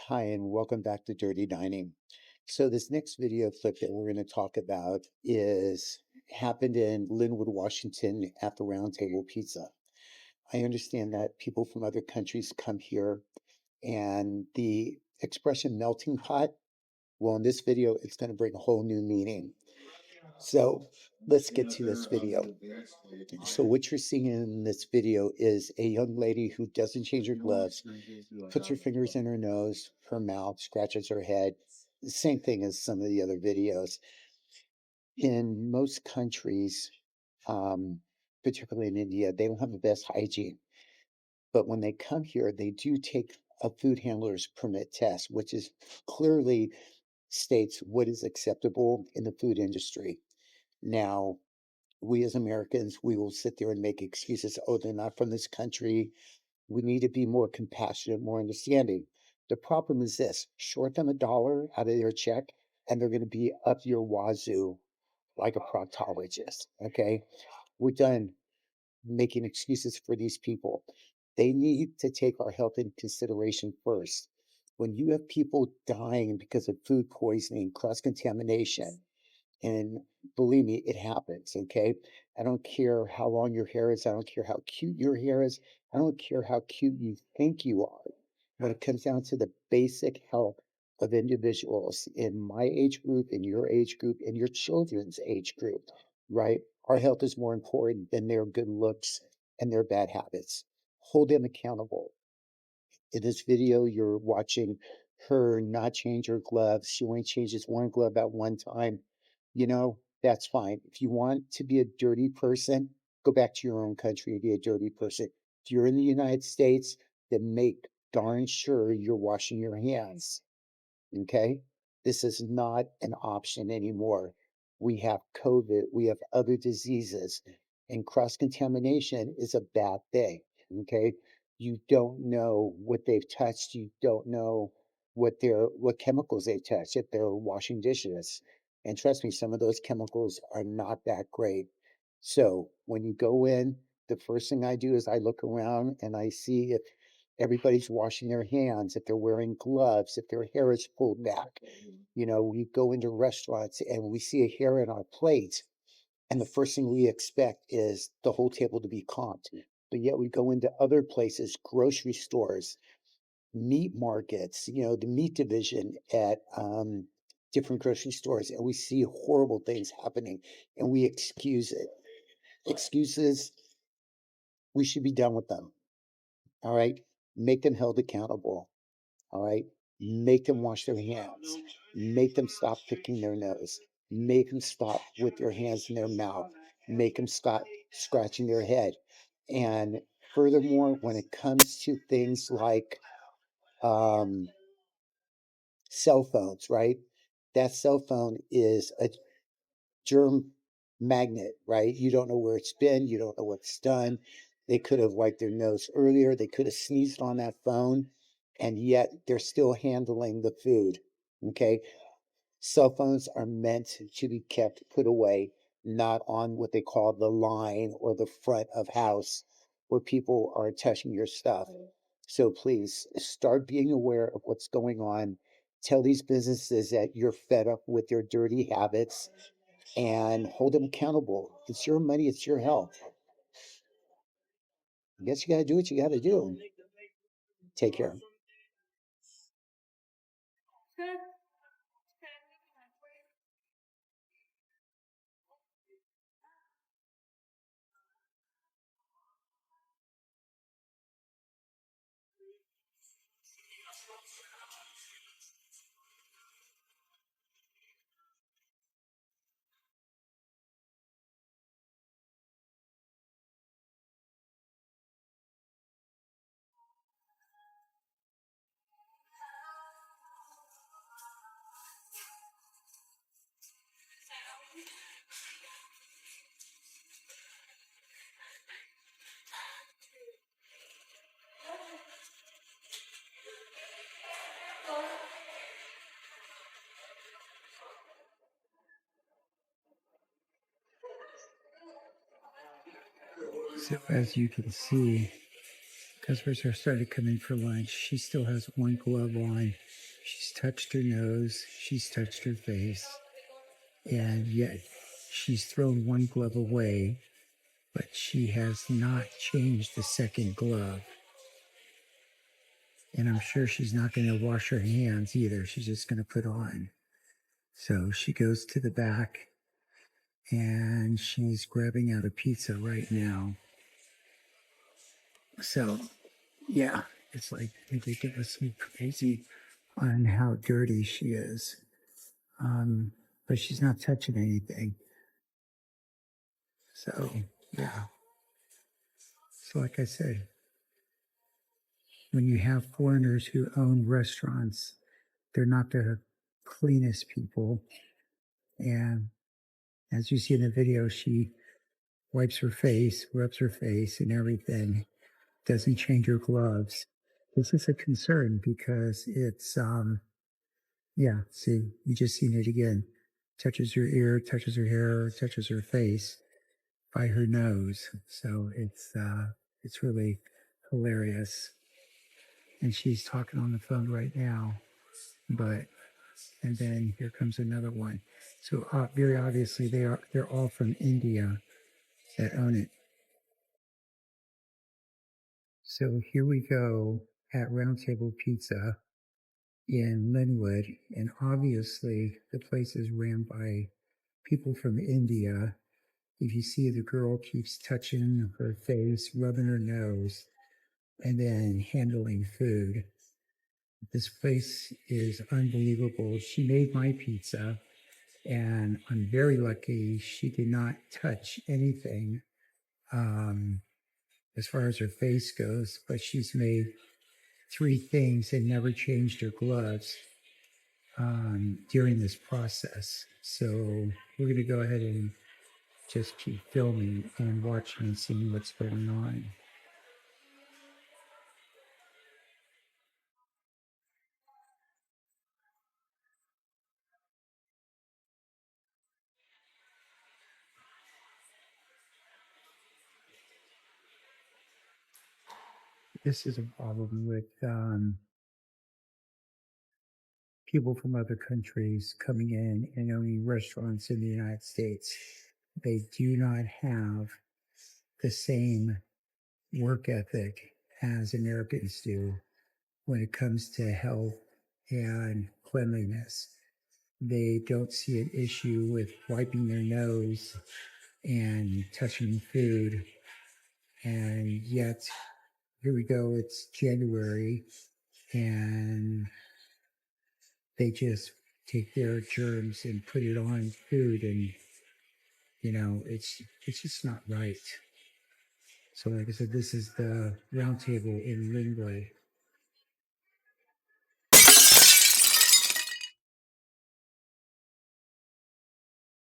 Hi, and welcome back to Dirty Dining. So this next video clip that we're going to talk about is happened in Linwood, Washington at the Round Table Pizza. I understand that people from other countries come here and the expression melting pot, well, in this video, it's going to bring a whole new meaning. So let's get to this video. So what you're seeing in this video is a young lady who doesn't change her gloves, puts her fingers in her nose, her mouth, scratches her head. The same thing as some of the other videos. In most countries, particularly in India, they don't have the best hygiene. But when they come here, they do take a food handler's permit test, which is clearly states what is acceptable in the food industry. Now, we as Americans, we will sit there and make excuses. Oh, they're not from this country. We need to be more compassionate, more understanding. The problem is this: short them $1 out of their check, and they're going to be up your wazoo like a proctologist. Okay. We're done making excuses for these people. They need to take our health into consideration first. When you have people dying because of food poisoning, cross contamination, and believe me, it happens, okay? I don't care how long your hair is. I don't care how cute your hair is. I don't care how cute you think you are. When it comes down to the basic health of individuals in my age group, in your age group, in your children's age group, right? Our health is more important than their good looks and their bad habits. Hold them accountable. In this video, you're watching her not change her gloves. She only changes one glove at one time. That's fine. If you want to be a dirty person, go back to your own country and be a dirty person. If you're in the United States, then make darn sure you're washing your hands. Okay? This is not an option anymore. We have COVID, we have other diseases, and cross contamination is a bad thing. Okay? You don't know what they've touched, you don't know what chemicals they've touched if they're washing dishes. And trust me, some of those chemicals are not that great. So when you go in, the first thing I do is I look around and I see if everybody's washing their hands, if they're wearing gloves, if their hair is pulled back. We go into restaurants and we see a hair in our plate, and the first thing we expect is the whole table to be comped. But yet we go into other places, grocery stores, meat markets, the meat division at different grocery stores, and we see horrible things happening and we excuse it. Excuses, we should be done with them. All right. Make them held accountable. All right. Make them wash their hands. Make them stop picking their nose. Make them stop with their hands in their mouth. Make them stop scratching their head. And furthermore, when it comes to things like um, cell phones, right? That cell phone is a germ magnet, right? You don't know where it's been, you don't know what's done. They could have wiped their nose earlier, they could have sneezed on that phone, and yet they're still handling the food. Okay. Cell phones are meant to be kept put away, not on what they call the line or the front of house where people are touching your stuff. So please start being aware of what's going on. Tell these businesses that you're fed up with their dirty habits and hold them accountable. It's your money, it's your health. I guess you got to do what you got to do. Take care. So as you can see, Customers are starting to come in for lunch. She still has one glove on. She's touched her nose. She's touched her face. And yet she's thrown one glove away, but she has not changed the second glove. And I'm sure she's not going to wash her hands either. She's just going to put on. So she goes to the back and she's grabbing out a pizza right now. So, yeah, it's like they give us some crazy on how dirty she is. But she's not touching anything. So, yeah. So, like I said, when you have foreigners who own restaurants, they're not the cleanest people. And as you see in the video, she wipes her face, rubs her face, and everything. Doesn't change her gloves. This is a concern because it's, yeah, see, you just seen it again. Touches her ear, touches her hair, touches her face by her nose. So it's really hilarious. And she's talking on the phone right now. But and then here comes another one. So very obviously they're all from India that own it. So here we go at Round Table Pizza in Linwood, and obviously the place is ran by people from India. If you see the girl keeps touching her face, rubbing her nose, and then handling food. This place is unbelievable. She made my pizza, and I'm very lucky she did not touch anything as far as her face goes, but she's made three things and never changed her gloves during this process. So we're going to go ahead and just keep filming and watching and seeing what's going on. This is a problem with people from other countries coming in and owning restaurants in the United States. They do not have the same work ethic as Americans do when it comes to health and cleanliness. They don't see an issue with wiping their nose and touching food. And yet, here we go, it's January, and they just take their germs and put it on food, and it's just not right. So like I said, this is the round table in Linwood.